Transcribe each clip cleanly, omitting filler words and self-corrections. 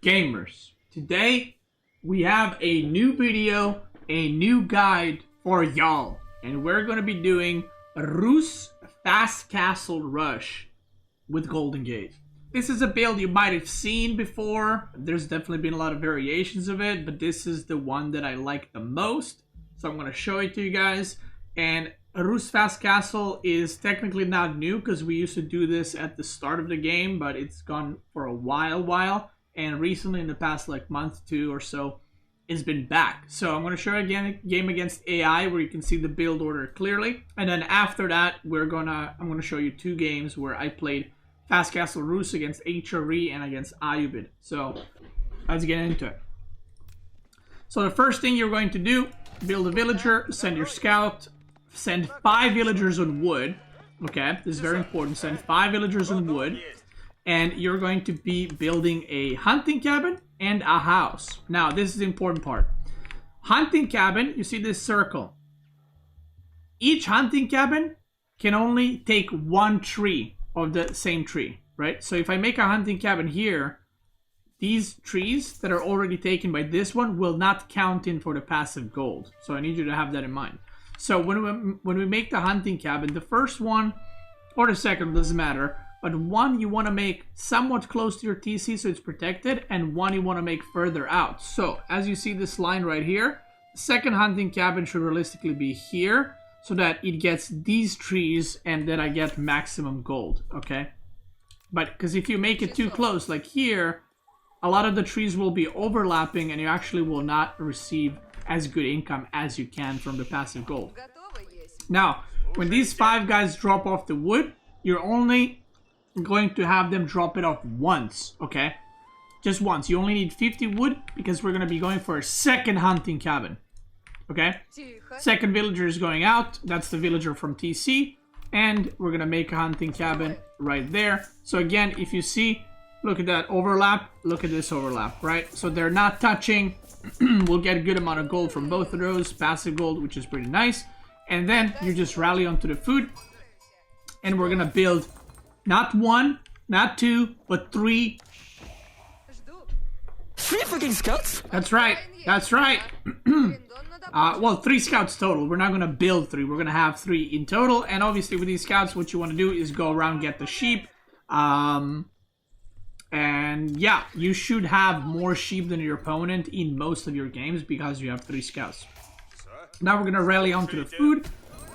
gamers? Today we have a new video, a new guide for y'all, and we're going to be doing Rus Fast Castle Rush with Golden Gate. This is a build you might have seen before. There's definitely been a lot of variations of it, but this is the one that I like the most, so I'm going to show it to you guys. And Rus Fast Castle is technically not new because we used to do this at the start of the game, but it's gone for a while, and recently in the past like month, 2 or so, it's been back. So I'm going to show you again a game against AI where you can see the build order clearly, and then after that I'm going to show you 2 games where I played Fast Castle Rus against HRE and against Ayyubids. So let's get into it. So the first thing you're going to do, build a villager, send your scout, send 5 villagers on wood. Okay, this is very important. Send 5 villagers on wood. And you're going to be building a hunting cabin and a house. Now, this is the important part. Hunting cabin, you see this circle. Each hunting cabin can only take 1 tree of the same tree, right? So if I make a hunting cabin here, these trees that are already taken by this one will not count in for the passive gold. So I need you to have that in mind. So when we make the hunting cabin, the first one or the second doesn't matter, but one you want to make somewhat close to your TC so it's protected, and one you want to make further out. So as you see this line right here, the second hunting cabin should realistically be here so that it gets these trees and then I get maximum gold, okay? But because if you make it too close, like here, a lot of the trees will be overlapping and you actually will not receive as good income as you can from the passive gold. Now, when these 5 guys drop off the wood, you're only going to have them drop it off once, okay? Just once. You only need 50 wood because we're going to be going for a second hunting cabin, okay? Second villager is going out. That's the villager from TC. And we're going to make a hunting cabin right there. So again, if you see, look at that overlap. Look at this overlap, right? So they're not touching. We'll get a good amount of gold from both of those. Passive gold, which is pretty nice. And then you just rally onto the food. And we're going to build not 1, not 2, but 3. 3 fucking scouts? That's right. That's right. Well, 3 scouts total. We're not going to build 3. We're going to have 3 in total. And obviously with these scouts, what you want to do is go around, get the sheep. And yeah, you should have more sheep than your opponent in most of your games because you have 3 scouts. Now we're going to rally onto the food.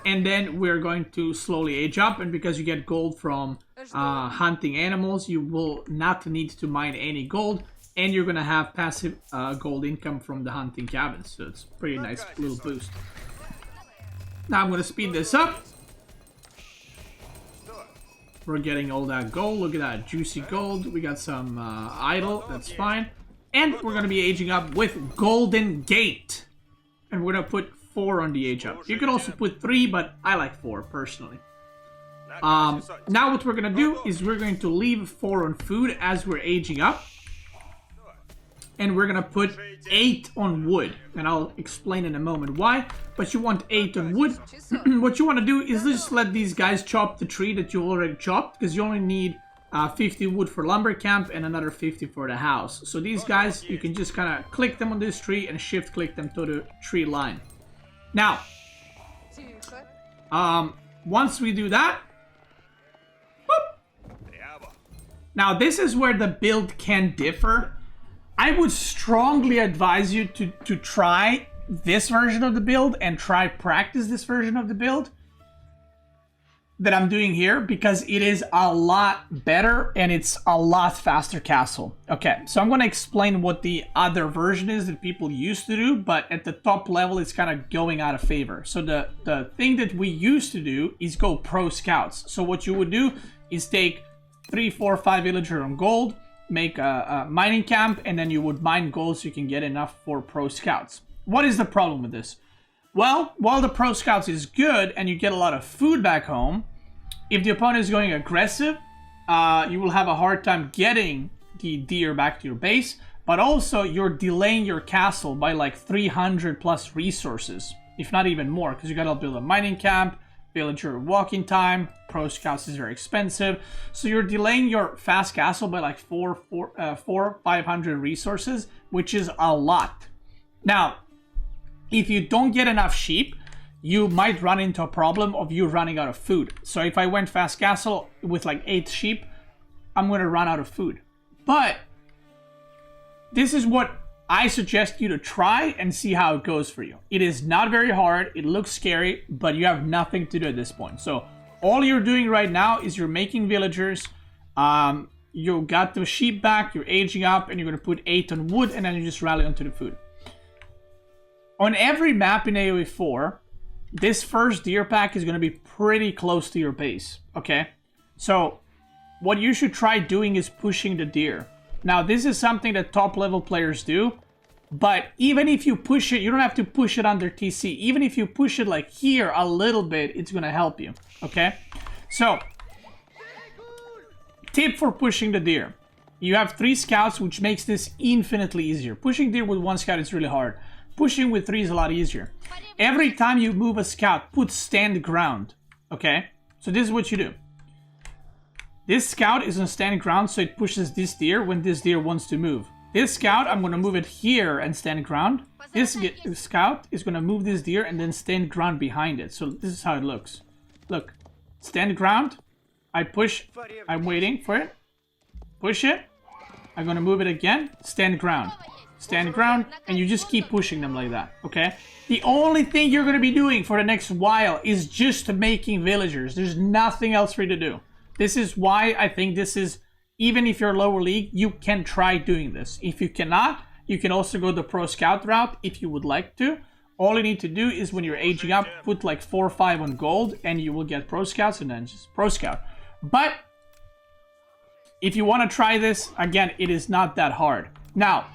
And then we're going to slowly age up. And because you get gold from hunting animals, you will not need to mine any gold. And you're going to have passive gold income from the hunting cabins. So it's a pretty nice little boost. Now I'm going to speed this up. We're getting all that gold. Look at that juicy gold. We got some idle. That's fine. And we're going to be aging up with Golden Gate. And we're going to put 4 on the age up. You can also put 3, but I like 4 personally. Now what we're going to do is we're going to leave 4 on food as we're aging up. And we're going to put 8 on wood. And I'll explain in a moment why. But you want 8 on wood. What you want to do is just let these guys chop the tree that you already chopped. Because you only need 50 wood for lumber camp and another 50 for the house. So these guys, you can just kind of click them on this tree and shift click them to the tree line. Now, once we do that, whoop, now this is where the build can differ. I would strongly advise you to try this version of the build and try practice this version of the build that I'm doing here because it is a lot better and it's a lot faster castle. Okay, so I'm going to explain what the other version is that people used to do, but at the top level it's kind of going out of favor. So the thing that we used to do is go pro scouts. So what you would do is take 3, 4, 5 villager on gold, make a mining camp, and then you would mine gold so you can get enough for pro scouts. What is the problem with this? Well, while the pro scouts is good and you get a lot of food back home, if the opponent is going aggressive, you will have a hard time getting the deer back to your base, but also you're delaying your castle by like 300 plus resources, if not even more, because you gotta build a mining camp, villager walking time. Pro scouts is very expensive, so you're delaying your fast castle by like 500 resources, which is a lot. Now, if you don't get enough sheep, you might run into a problem of you running out of food. So if I went fast castle with like 8 sheep, I'm going to run out of food. But this is what I suggest you to try and see how it goes for you. It is not very hard. It looks scary, but you have nothing to do at this point. So all you're doing right now is you're making villagers. You got the sheep back, you're aging up, and you're going to put 8 on wood, and then you just rally onto the food. On every map in AOE4, this first deer pack is going to be pretty close to your base, okay? So what you should try doing is pushing the deer. Now, this is something that top level players do, but even if you push it, you don't have to push it under TC. Even if you push it like here a little bit, it's going to help you, okay? So, tip for pushing the deer. You have 3 scouts, which makes this infinitely easier. Pushing deer with 1 scout is really hard. Pushing with 3 is a lot easier. Every time you move a scout, put stand ground, okay? So this is what you do. This scout is on stand ground, so it pushes this deer when this deer wants to move. This scout, I'm going to move it here and stand ground. This scout is going to move this deer and then stand ground behind it. So this is how it looks. Look, stand ground. I push. I'm waiting for it. Push it. I'm going to move it again. Stand ground. Stand ground. And you just keep pushing them like that, okay? The only thing you're going to be doing for the next while is just making villagers. There's nothing else for you to do. This is why I think this is, even if you're lower league, you can try doing this. If you cannot, you can also go the pro scout route if you would like to. All you need to do is when you're aging up, put like 4 or 5 on gold and you will get pro scouts and then just pro scout. But if you want to try this, again, it is not that hard. Now,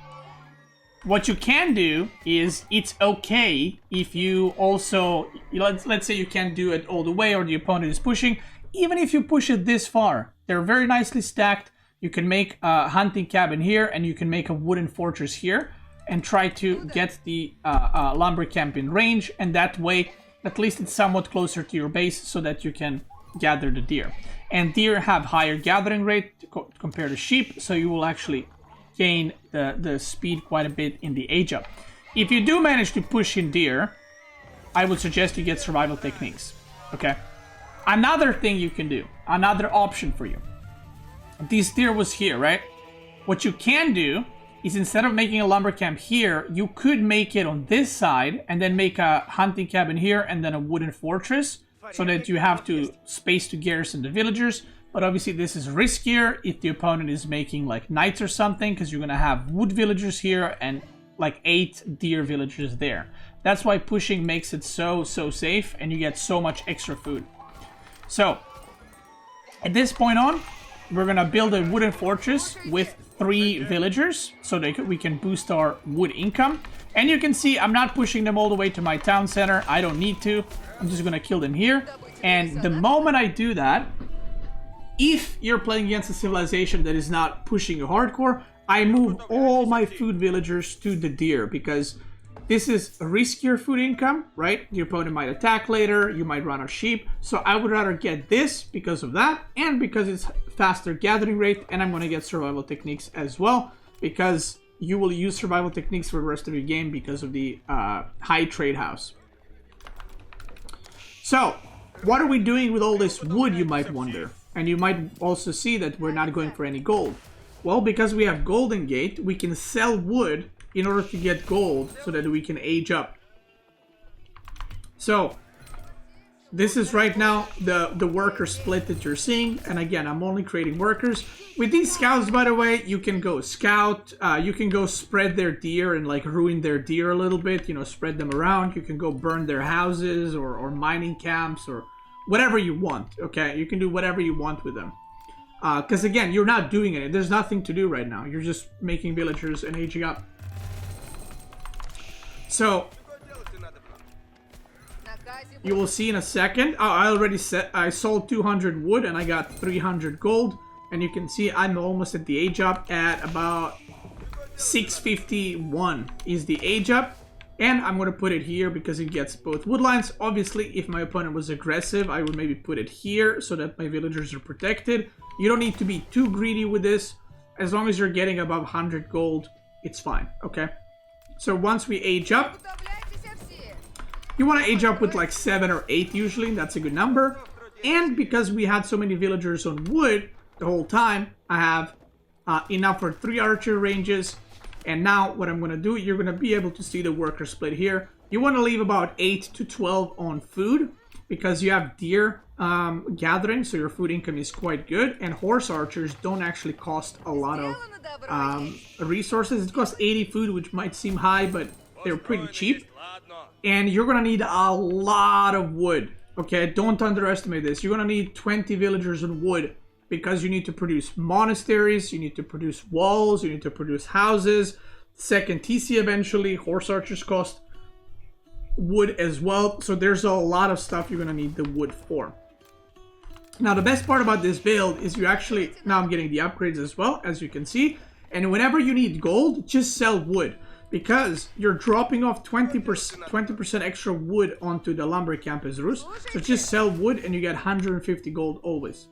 what you can do is it's okay if you also, let's say you can't do it all the way or the opponent is pushing. Even if you push it this far, they're very nicely stacked. You can make a hunting cabin here and you can make a wooden fortress here and try to get the lumber camp in range. And that way, at least it's somewhat closer to your base so that you can gather the deer. And deer have higher gathering rate compared to sheep, so you will actually gain the speed quite a bit in the age up. If you do manage to push in deer, I would suggest you get survival techniques, okay? Another thing you can do, another option for you. This deer was here, right? What you can do is instead of making a lumber camp here, you could make it on this side and then make a hunting cabin here and then a wooden fortress so that you have to space to garrison the villagers. But obviously this is riskier if the opponent is making like knights or something because you're going to have wood villagers here and like 8 deer villagers there. That's why pushing makes it so safe and you get so much extra food. So, at this point on, we're going to build a wooden fortress with 3 villagers so that we can boost our wood income. And you can see I'm not pushing them all the way to my town center. I don't need to. I'm just going to kill them here. And the moment I do that, if you're playing against a civilization that is not pushing you hardcore, I move all my food villagers to the deer because this is a riskier food income, right? Your opponent might attack later, you might run out of sheep. So I would rather get this because of that and because it's faster gathering rate, and I'm going to get survival techniques as well because you will use survival techniques for the rest of your game because of the high trade house. So, what are we doing with all this wood, you might wonder? And you might also see that we're not going for any gold. Well, because we have Golden Gate, we can sell wood in order to get gold so that we can age up. So, this is right now the worker split that you're seeing. And again, I'm only creating workers. With these scouts, by the way, you can go scout. You can go spread their deer and like ruin their deer a little bit. You know, spread them around. You can go burn their houses or mining camps or whatever you want, okay? You can do whatever you want with them. Because again, you're not doing it. There's nothing to do right now. You're just making villagers and aging up. So, you will see in a second. Oh, I already said I sold 200 wood and I got 300 gold. And you can see I'm almost at the age up at about 651 is the age up. And I'm going to put it here because it gets both wood lines. Obviously, if my opponent was aggressive, I would maybe put it here so that my villagers are protected. You don't need to be too greedy with this. As long as you're getting above 100 gold, it's fine, okay? So once we age up, you want to age up with like 7 or 8 usually. That's a good number. And because we had so many villagers on wood the whole time, I have enough for 3 archer ranges. And now what I'm going to do, you're going to be able to see the worker split here. You want to leave about 8 to 12 on food because you have deer gathering, so your food income is quite good. And horse archers don't actually cost a lot of resources. It costs 80 food, which might seem high, but they're pretty cheap. And you're going to need a lot of wood. Okay, don't underestimate this. You're going to need 20 villagers on wood because you need to produce monasteries, you need to produce walls, you need to produce houses, second TC eventually. Horse archers cost wood as well. So there's a lot of stuff you're going to need the wood for. Now, the best part about this build is you actually, now I'm getting the upgrades as well, as you can see. And whenever you need gold, just sell wood. Because you're dropping off 20% extra wood onto the lumber camp as Rus. So just sell wood and you get 150 gold always.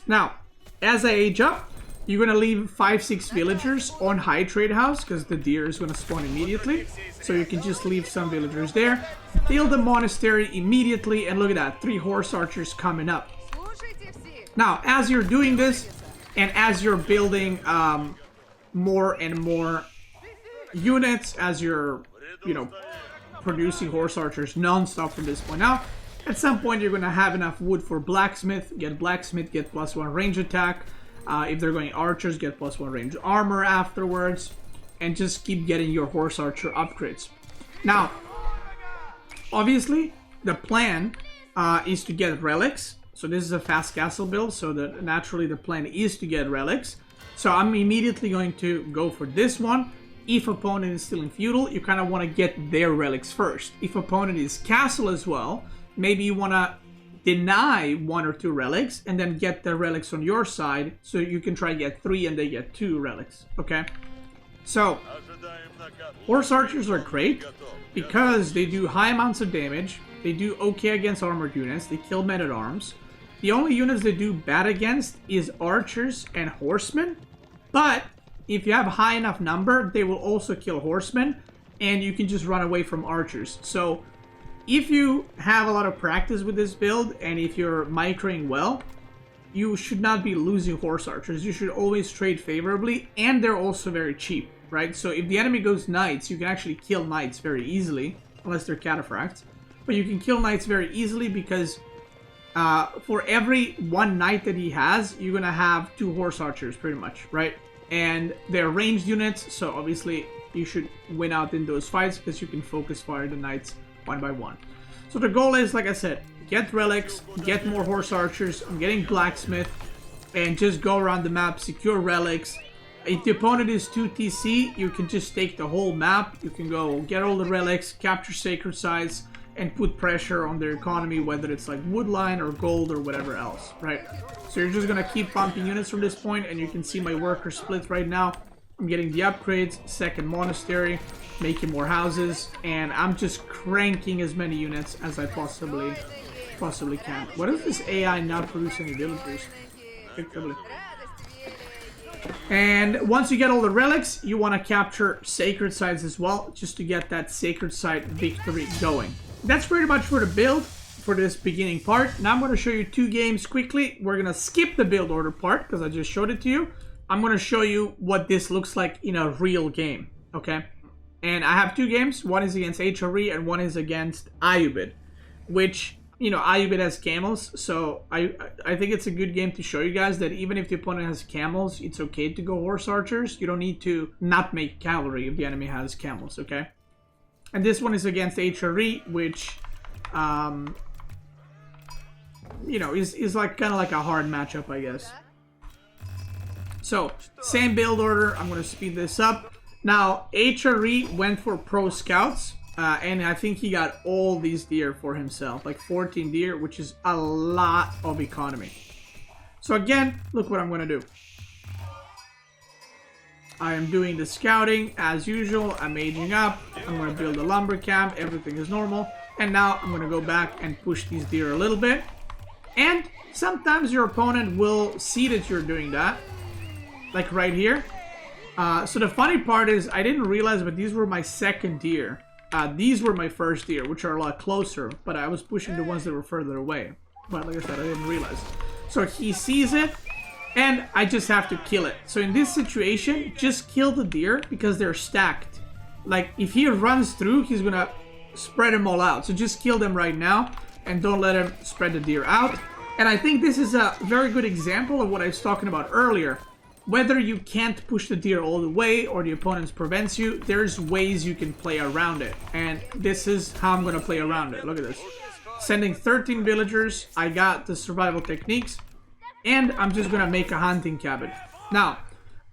Now, as I age up, you're going to leave 5-6 villagers on high trade house. Because the deer is going to spawn immediately. So you can just leave some villagers there. Build a monastery immediately. And look at that, 3 horse archers coming up. Now, as you're doing this, and as you're building more and more units, as you're, producing horse archers non-stop from this point out, at some point you're going to have enough wood for blacksmith. Get blacksmith, get +1 range attack. If they're going archers, get +1 range armor afterwards. And just keep getting your horse archer upgrades. Now, obviously, the plan is to get relics. So this is a fast castle build, so naturally the plan is to get relics. So I'm immediately going to go for this one. If opponent is still in feudal, you kind of want to get their relics first. If opponent is castle as well, maybe you want to deny 1 or 2 relics and then get the relics on your side, so you can try to get 3 and they get 2 relics, okay? So, horse archers are great because they do high amounts of damage, they do okay against armored units, they kill men-at-arms. The only units they do bad against is archers and horsemen, but if you have a high enough number, they will also kill horsemen, and you can just run away from archers. So, if you have a lot of practice with this build, and if you're microing well, you should not be losing horse archers. You should always trade favorably, and they're also very cheap, right? So if the enemy goes knights, you can actually kill knights very easily, unless they're cataphracts. But you can kill knights very easily because for every 1 knight that he has, you're going to have 2 horse archers, pretty much, right? And they're ranged units, so obviously you should win out in those fights because you can focus fire the knights 1 by 1. So the goal is, like I said, get relics, get more horse archers, I'm getting blacksmith, and just go around the map, secure relics. If the opponent is 2 TC, you can just take the whole map. You can go get all the relics, capture sacred sites, and put pressure on their economy, whether it's like woodline or gold or whatever else, right? So you're just gonna keep pumping units from this point, and you can see my worker split right now. I'm getting the upgrades, second monastery, making more houses, and I'm just cranking as many units as I possibly can. What is this AI not produce any villagers? And once you get all the relics, you want to capture sacred sites as well, just to get that sacred site victory going. That's pretty much for the build for this beginning part. Now I'm going to show you 2 games quickly. We're going to skip the build order part because I just showed it to you. I'm going to show you what this looks like in a real game, okay? And I have 2 games. One is against HRE and one is against Ayyubid, which, Ayyubid has camels. So I think it's a good game to show you guys that even if the opponent has camels, it's okay to go horse archers. You don't need to not make cavalry if the enemy has camels, okay? And this one is against HRE, which, is like kind of like a hard matchup, I guess. So, same build order. I'm going to speed this up. Now, HRE went for pro scouts, and I think he got all these deer for himself, like 14 deer, which is a lot of economy. So again, look what I'm going to do. I am doing the scouting as usual. I'm aging up. I'm going to build a lumber camp. Everything is normal. And now I'm going to go back and push these deer a little bit. And sometimes your opponent will see that you're doing that. Like right here. So the funny part is I didn't realize, but these were my second deer. These were my first deer, which are a lot closer. But I was pushing the ones that were further away. But like I said, I didn't realize. So he sees it. And I just have to kill it. So in this situation, just kill the deer because they're stacked. Like, if he runs through, he's gonna spread them all out. So just kill them right now and don't let him spread the deer out. And I think this is a very good example of what I was talking about earlier. Whether you can't push the deer all the way or the opponent prevents you, there's ways you can play around it. And this is how I'm gonna play around it. Look at this. Sending 13 villagers. I got the survival techniques. And I'm just gonna make a hunting cabin. Now,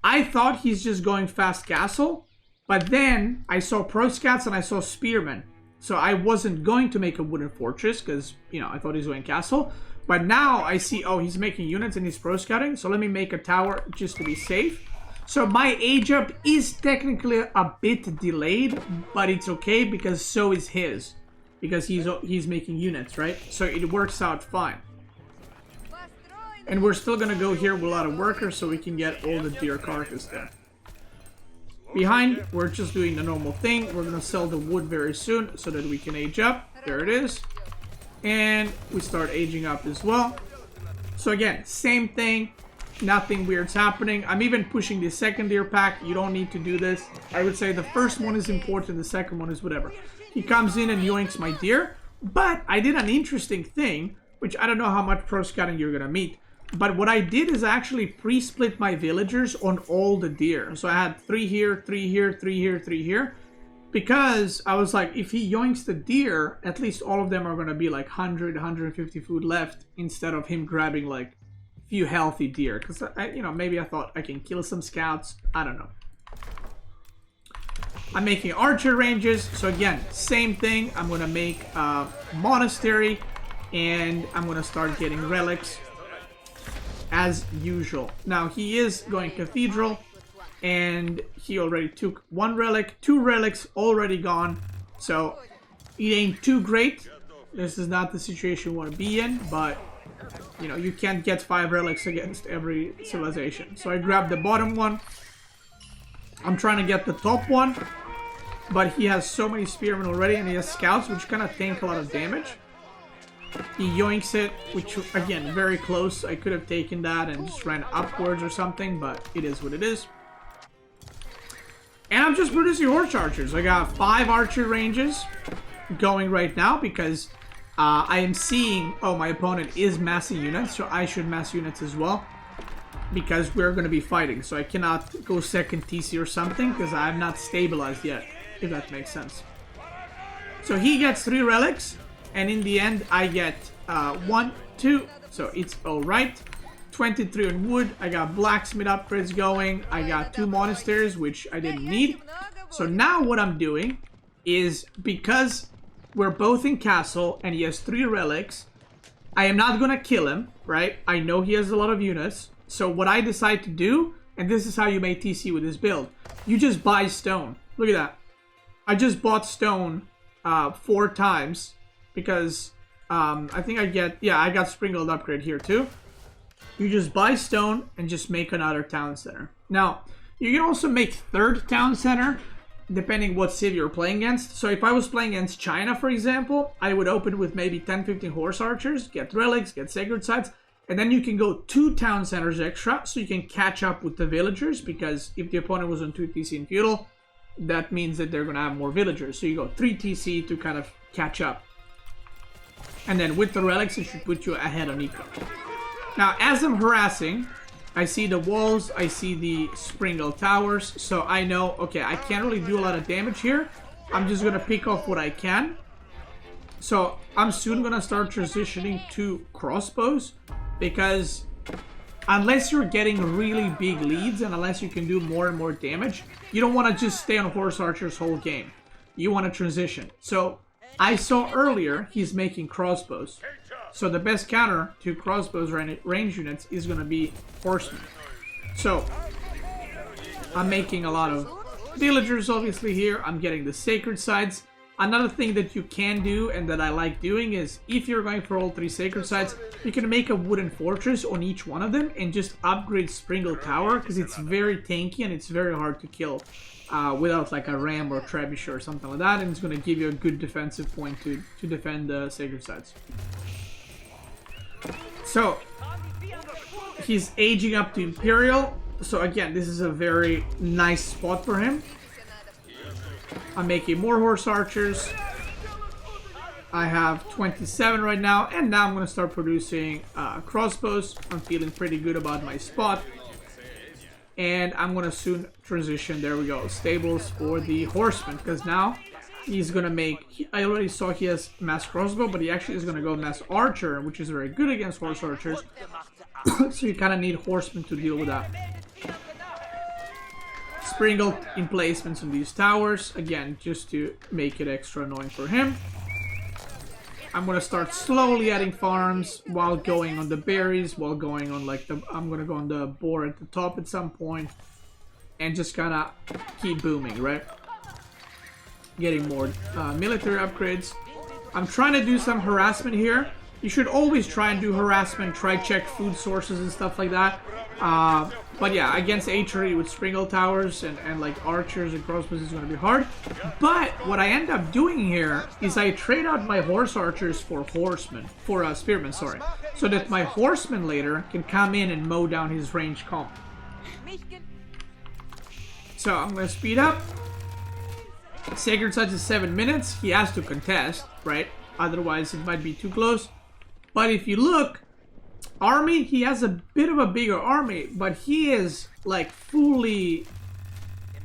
I thought he's just going fast castle, but then I saw pro scouts and I saw spearmen. So I wasn't going to make a wooden fortress because, you know, I thought he's going castle. But now I see, oh, he's making units and he's pro scouting. So let me make a tower just to be safe. So my age up is technically a bit delayed, but it's okay because so is his. Because he's making units, right? So it works out fine. And we're still gonna go here with a lot of workers so we can get all the deer carcass there. Behind, we're just doing the normal thing. We're gonna sell the wood very soon so that we can age up. There it is. And we start aging up as well. So again, same thing. Nothing weird's happening. I'm even pushing the second deer pack. You don't need to do this. I would say the first one is important, the second one is whatever. He comes in and yoinks my deer. But I did an interesting thing, which I don't know how much pro scouting you're gonna meet. But what I did is actually pre-split my villagers on all the deer. So I had 3 here, 3 here, 3 here, 3 here. Because I was like, if he yoinks the deer, at least all of them are going to be like 100, 150 food left. Instead of him grabbing like a few healthy deer. Because, you know, maybe I thought I can kill some scouts. I don't know. I'm making archer ranges. So again, same thing. I'm going to make a monastery. And I'm going to start getting relics. As usual. Now he is going cathedral and he already took 1 relic, 2 relics already gone, so it ain't too great. This is not the situation you want to be in, but you know, you can't get 5 relics against every civilization. So I grabbed the bottom one. I'm trying to get the top one, but he has so many spearmen already and he has scouts which kind of tank a lot of damage. He yoinks it, which again, very close. I could have taken that and just ran upwards or something, but it is what it is. And I'm just producing horse archers. I got 5 archer ranges going right now because I am seeing, oh, my opponent is massing units, so I should mass units as well. Because we're going to be fighting, so I cannot go second TC or something because I have not stabilized yet, if that makes sense. So he gets 3 relics. And in the end, I get 1, 2, so it's alright. 23 on wood. I got blacksmith upgrades going. I got 2 monasteries, which I didn't need. So now what I'm doing is, because we're both in castle and he has 3 relics, I am not going to kill him, right? I know he has a lot of units. So what I decide to do, and this is how you make TC with this build, you just buy stone. Look at that. I just bought stone 4 times. Because I think I got sprinkled upgrade here too. You just buy stone and just make another town center. Now, you can also make 3rd town center depending what city you're playing against. So if I was playing against China, for example, I would open with maybe 10-15 horse archers, get relics, get sacred sites, and then you can go 2 town centers extra so you can catch up with the villagers, because if the opponent was on 2 TC in feudal, that means that they're going to have more villagers. So you go 3 TC to kind of catch up. And then with the relics, it should put you ahead on eco. Now, as I'm harassing, I see the walls, I see the sprinkled towers, so I know, okay, I can't really do a lot of damage here. I'm just gonna pick off what I can. So I'm soon gonna start transitioning to crossbows, because unless you're getting really big leads and unless you can do more and more damage, you don't want to just stay on horse archers whole game. You want to transition. So I saw earlier he's making crossbows. So the best counter to crossbows range units is going to be horsemen. So I'm making a lot of villagers obviously here. I'm getting the sacred sites. Another thing that you can do and that I like doing is if you're going for all 3 sacred sites, you can make a wooden fortress on each one of them and just upgrade Springle Tower because it's very tanky and it's very hard to kill without like a ram or trebuchet or something like that, and it's going to give you a good defensive point to defend the sacred sites. So he's aging up to Imperial. So again, this is a very nice spot for him. I'm making more horse archers. I have 27 right now, and now I'm going to start producing crossbows. I'm feeling pretty good about my spot. And I'm going to soon transition, there we go, stables for the horseman, because now he's going to make, I already saw he has mass crossbow, but he actually is going to go mass archer, which is very good against horse archers. So you kind of need horsemen to deal with that. Springle emplacements on these towers, again, just to make it extra annoying for him. I'm gonna start slowly adding farms while going on the berries, while going on like the, I'm gonna go on the boar at the top at some point, and just kind of keep booming, right? Getting more military upgrades. I'm trying to do some harassment here. You should always try and do harassment, try check food sources and stuff like that. But yeah, against HRE with Springle Towers and like archers and crossbows is going to be hard. But what I end up doing here is I trade out my horse archers for spearmen, sorry. So that my horsemen later can come in and mow down his ranged comp. So I'm going to speed up. Sacred Sites is 7 minutes. He has to contest, right? Otherwise it might be too close. But if you look, army, he has a bit of a bigger army, but he is like fully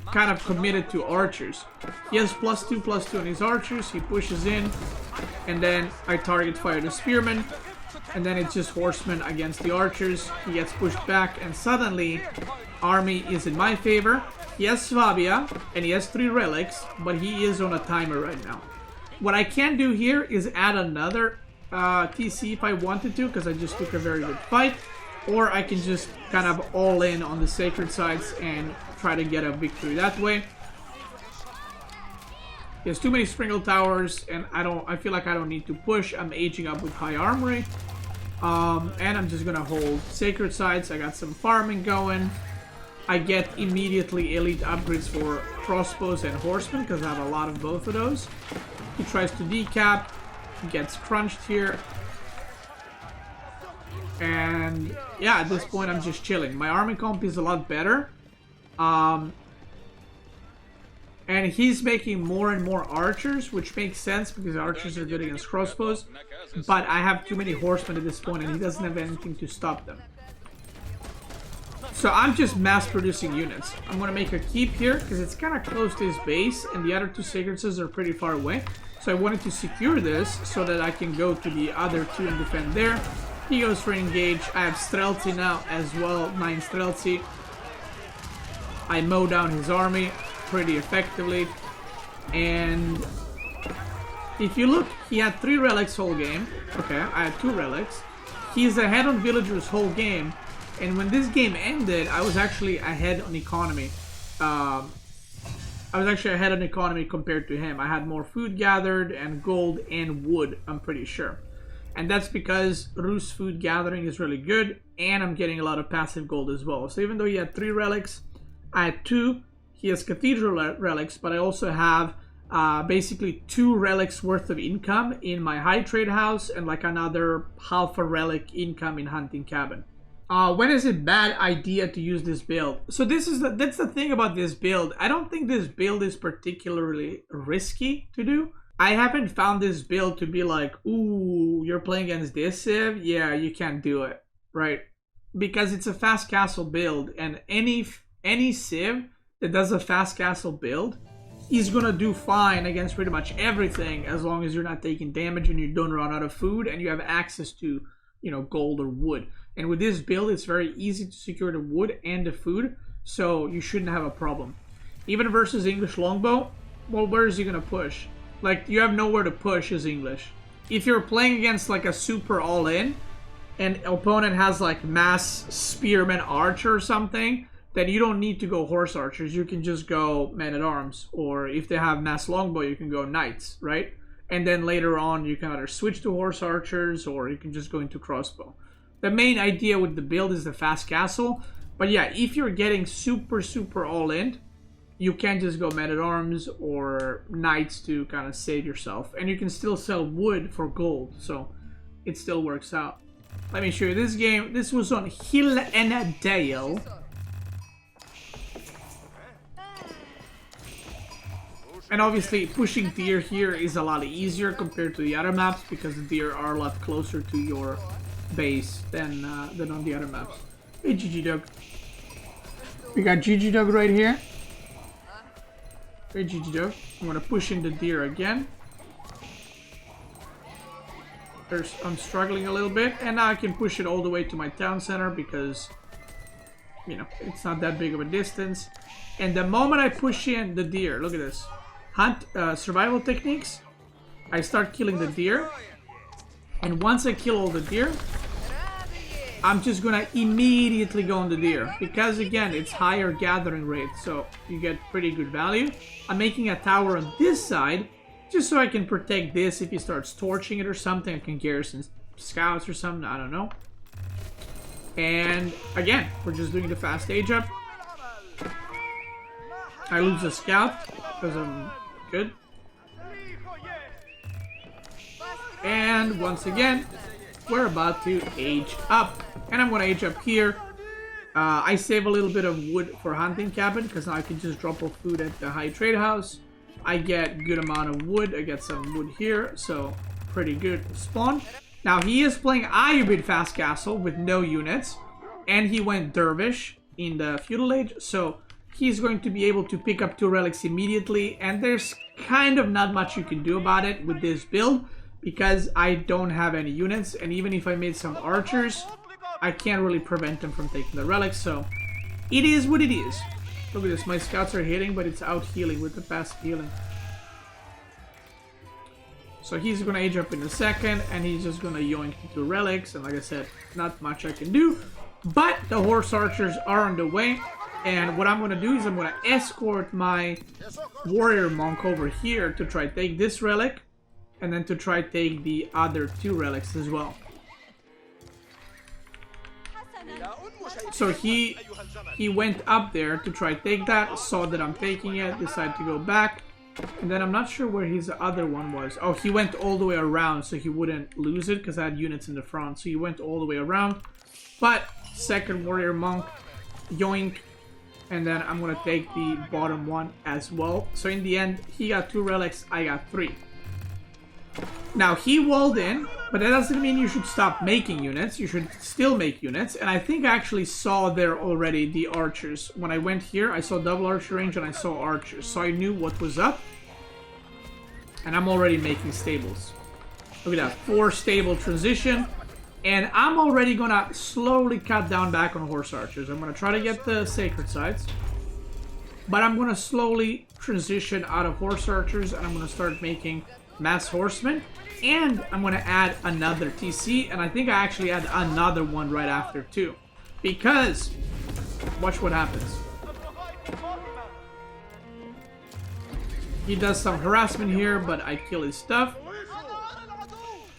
kind of committed to archers. He has +2/+2 on his archers. He pushes in, and then I target fire the spearmen, and then it's just horsemen against the archers. He gets pushed back, and suddenly army is in my favor. He has Swabia and he has 3 relics, but he is on a timer right now. What I can do here is add another TC if I wanted to, because I just took a very good fight, or I can just kind of all in on the sacred sites and try to get a victory that way. He has too many Springle Towers, and I feel like I don't need to push. I'm aging up with high armory, and I'm just gonna hold sacred sites. I got some farming going. I get immediately elite upgrades for crossbows and horsemen because I have a lot of both of those. He tries to decap. Gets crunched here, and yeah, at this point I'm just chilling. My army comp is a lot better, and he's making more and more archers, which makes sense because archers are good against crossbows, but I have too many horsemen at this point and he doesn't have anything to stop them. So I'm just mass producing units. I'm gonna make a keep here because it's kind of close to his base and the other 2 sacred sites are pretty far away. So I wanted to secure this so that I can go to the other 2 and defend there. He goes for engage. I have Streltsy now as well, 9 Streltsy. I mow down his army pretty effectively. And if you look, he had 3 relics whole game. Okay, I had 2 relics. He's ahead on villagers whole game. And when this game ended, I was actually ahead on economy. I was actually ahead on economy compared to him. I had more food gathered and gold and wood, I'm pretty sure. And that's because Rus food gathering is really good and I'm getting a lot of passive gold as well. So even though he had 3 relics, I had 2. He has cathedral relics, but I also have basically 2 relics worth of income in my high trade house and like another half a relic income in hunting cabin. When is it bad idea to use this build? So that's the thing about this build. I don't think this build is particularly risky to do. I haven't found this build to be like, ooh, you're playing against this civ? Yeah, you can't do it, right? Because it's a fast castle build, and any civ that does a fast castle build is gonna do fine against pretty much everything as long as you're not taking damage and you don't run out of food and you have access to, you know, gold or wood. And with this build, it's very easy to secure the wood and the food, so you shouldn't have a problem. Even versus English longbow, well, where is he gonna push? Like, you have nowhere to push as English. If you're playing against like a super all-in, and opponent has like mass spearman archer or something, then you don't need to go horse archers. You can just go men-at-arms, or if they have mass longbow, you can go knights, right? And then later on, you can either switch to horse archers, or you can just go into crossbow. The main idea with the build is the fast castle, but yeah, if you're getting super all in, you can just go men-at-arms or knights to kind of save yourself, and you can still sell wood for gold, so it still works out. Let me show you this game. This was on Hill and Dale. And obviously pushing deer here is a lot easier compared to the other maps, because the deer are a lot closer to your base than on the other maps. Hey GG Dog. We got GG Dog right here. Hey GG Dog. I'm gonna push in the deer again. I'm struggling a little bit, and now I can push it all the way to my town center because, you know, it's not that big of a distance. And the moment I push in the deer, look at this. Hunt survival techniques. I start killing the deer, and once I kill all the deer, I'm just gonna immediately go on the deer, because again, it's higher gathering rate, so you get pretty good value. I'm making a tower on this side just so I can protect this. If he starts torching it or something, I can garrison scouts or something, I don't know. And again, we're just doing the fast age up. I lose a scout because I'm good. And once again, we're about to age up. And I'm gonna age up here. I save a little bit of wood for hunting cabin, because now I can just drop off food at the high trade house. I get good amount of wood. I get some wood here, so pretty good spawn. Now he is playing Ayyubid fast castle with no units, and he went dervish in the feudal age, so he's going to be able to pick up 2 relics immediately, and there's kind of not much you can do about it with this build, because I don't have any units, and even if I made some archers, I can't really prevent them from taking the relics, so it is what it is. Look at this, my scouts are hitting, but it's out healing with the fast healing. So he's gonna age up in a second, and he's just gonna yoink into relics, and like I said, not much I can do, but the horse archers are on the way. And what I'm going to do is I'm going to escort my warrior monk over here to try to take this relic, and then to try to take the other 2 relics as well. So he went up there to try to take that, saw that I'm taking it, decided to go back, and then I'm not sure where his other one was. Oh, he went all the way around so he wouldn't lose it, because I had units in the front, so he went all the way around. But second warrior monk, yoink. And then I'm going to take the bottom one as well. So in the end, he got 2 relics, I got 3. Now, he walled in, but that doesn't mean you should stop making units. You should still make units. And I think I actually saw there already the archers. When I went here, I saw double archer range and I saw archers. So I knew what was up. And I'm already making stables. Look at that, 4 stable transition. And I'm already gonna slowly cut down back on horse archers. I'm gonna try to get the sacred sites, but I'm gonna slowly transition out of horse archers, and I'm gonna start making mass horsemen, and I'm gonna add another TC, and I think I actually add another one right after too, because watch what happens. He does some harassment here, but I kill his stuff.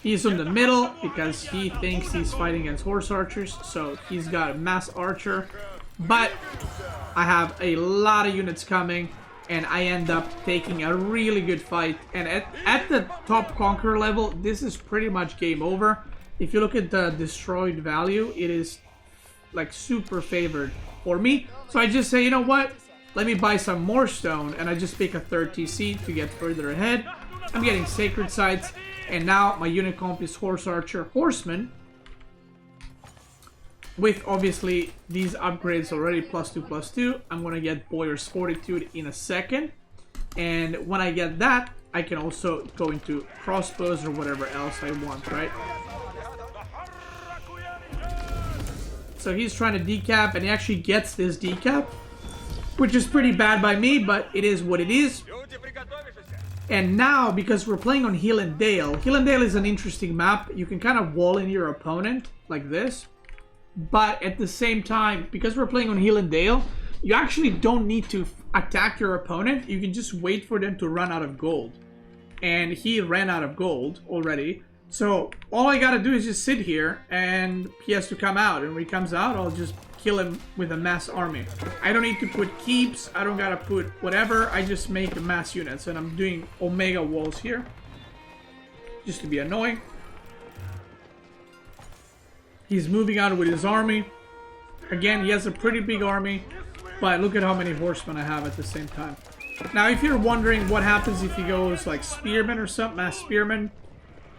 He's in the middle because he thinks he's fighting against horse archers, so he's got a mass archer. But I have a lot of units coming, and I end up taking a really good fight. And at the top conqueror level, this is pretty much game over. If you look at the destroyed value, it is like super favored for me. So I just say, you know what? Let me buy some more stone, and I just pick a 3rd TC to get further ahead. I'm getting sacred sites. And now my unit comp is horse archer horseman, with obviously these upgrades already +2/+2. I'm gonna get boyar's fortitude in a second, and when I get that, I can also go into crossbows or whatever else I want, right? So he's trying to decap, and he actually gets this decap, which is pretty bad by me, but it is what it is. And now, because we're playing on Hill and Dale is an interesting map. You can kind of wall in your opponent like this. But at the same time, because we're playing on Hill and Dale, you actually don't need to attack your opponent. You can just wait for them to run out of gold. And he ran out of gold already. So all I gotta do is just sit here and he has to come out. And when he comes out, I'll just kill him with a mass army. I don't need to put keeps. I don't gotta put whatever. I just make mass units. And I'm doing omega walls here. Just to be annoying. He's moving out with his army. Again, he has a pretty big army. But look at how many horsemen I have at the same time. Now, if you're wondering what happens if he goes like spearmen or something, mass spearmen.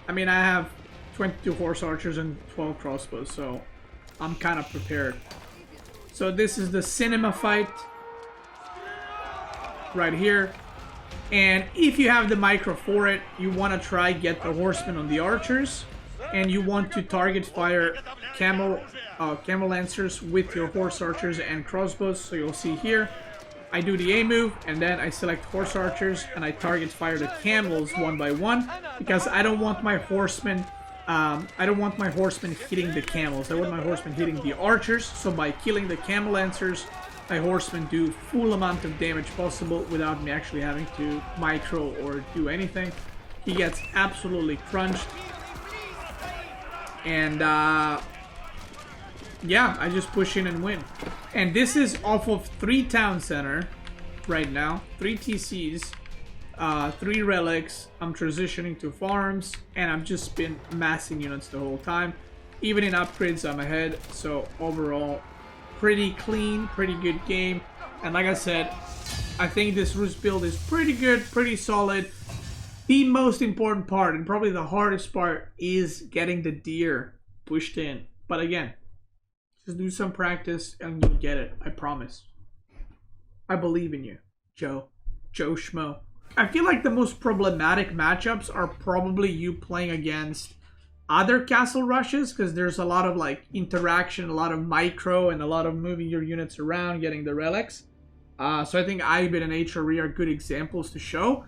I mean, I have 22 horse archers and 12 crossbows, so I'm kind of prepared. So this is the cinema fight. Right here. And if you have the micro for it, you want to try get the horsemen on the archers. And you want to target fire camel lancers with your horse archers and crossbows. So you'll see here, I do the A move and then I select horse archers and I target fire the camels one by one because I don't want my horsemen hitting the camels. I want my horsemen hitting the archers. So by killing the camel lancers, my horsemen do full amount of damage possible without me actually having to micro or do anything. He gets absolutely crunched. And yeah, I just push in and win. And this is off of 3 town center right now, 3 TCs, 3 relics. I'm transitioning to farms, and I've just been massing units the whole time. Even in upgrades, I'm ahead. So overall, pretty clean, pretty good game. And like I said, I think this Rus build is pretty good, pretty solid. The most important part, and probably the hardest part, is getting the deer pushed in. But again, just do some practice and you'll get it. I promise. I believe in you, Joe Schmo. I feel like the most problematic matchups are probably you playing against other castle rushes, because there's a lot of like interaction, a lot of micro, and a lot of moving your units around, getting the relics. So I think Ayyubid and HRE are good examples to show.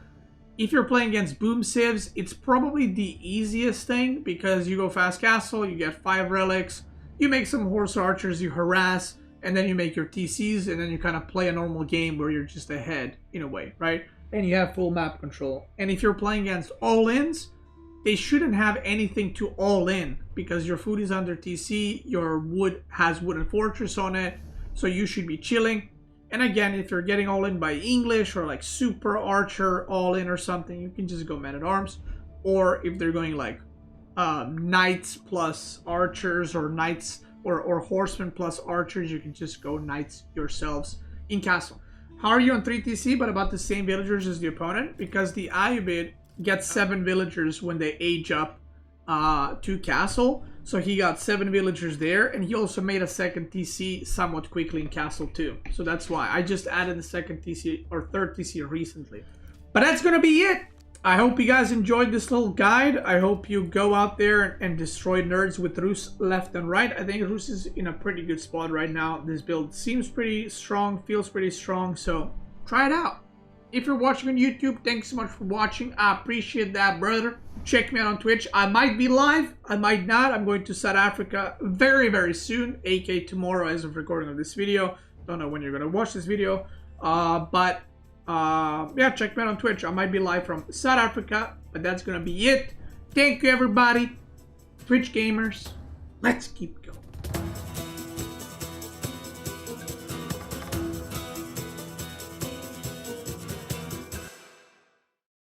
If you're playing against boom civs, it's probably the easiest thing because you go fast castle, you get 5 relics, you make some horse archers, you harass, and then you make your TCs, and then you kind of play a normal game where you're just ahead in a way, right? And you have full map control. And if you're playing against all-ins, they shouldn't have anything to all-in because your food is under TC, your wood has wooden fortress on it, so you should be chilling. And again, if you're getting all in by English or like super archer all in or something, you can just go men at arms. Or if they're going like knights plus archers, or knights or horsemen plus archers, you can just go knights yourselves in castle. How are you on 3 TC but about the same villagers as the opponent? Because the Ayyubid gets 7 villagers when they age up to castle. So he got 7 villagers there, and he also made a second TC somewhat quickly in castle too. So that's why I just added the second TC or third TC recently. But that's gonna be it. I hope you guys enjoyed this little guide. I hope you go out there and destroy nerds with Rus left and right. I think Rus is in a pretty good spot right now. This build seems pretty strong, feels pretty strong, so try it out. If you're watching on YouTube, thanks so much for watching. I appreciate that, brother. Check me out on Twitch. I might be live, I might not. I'm going to South Africa very, very soon, aka tomorrow as of recording of this video. Don't know when you're gonna watch this video, yeah, check me out on Twitch. I might be live from South Africa, but that's gonna be it. Thank you, everybody. Twitch gamers, let's keep going.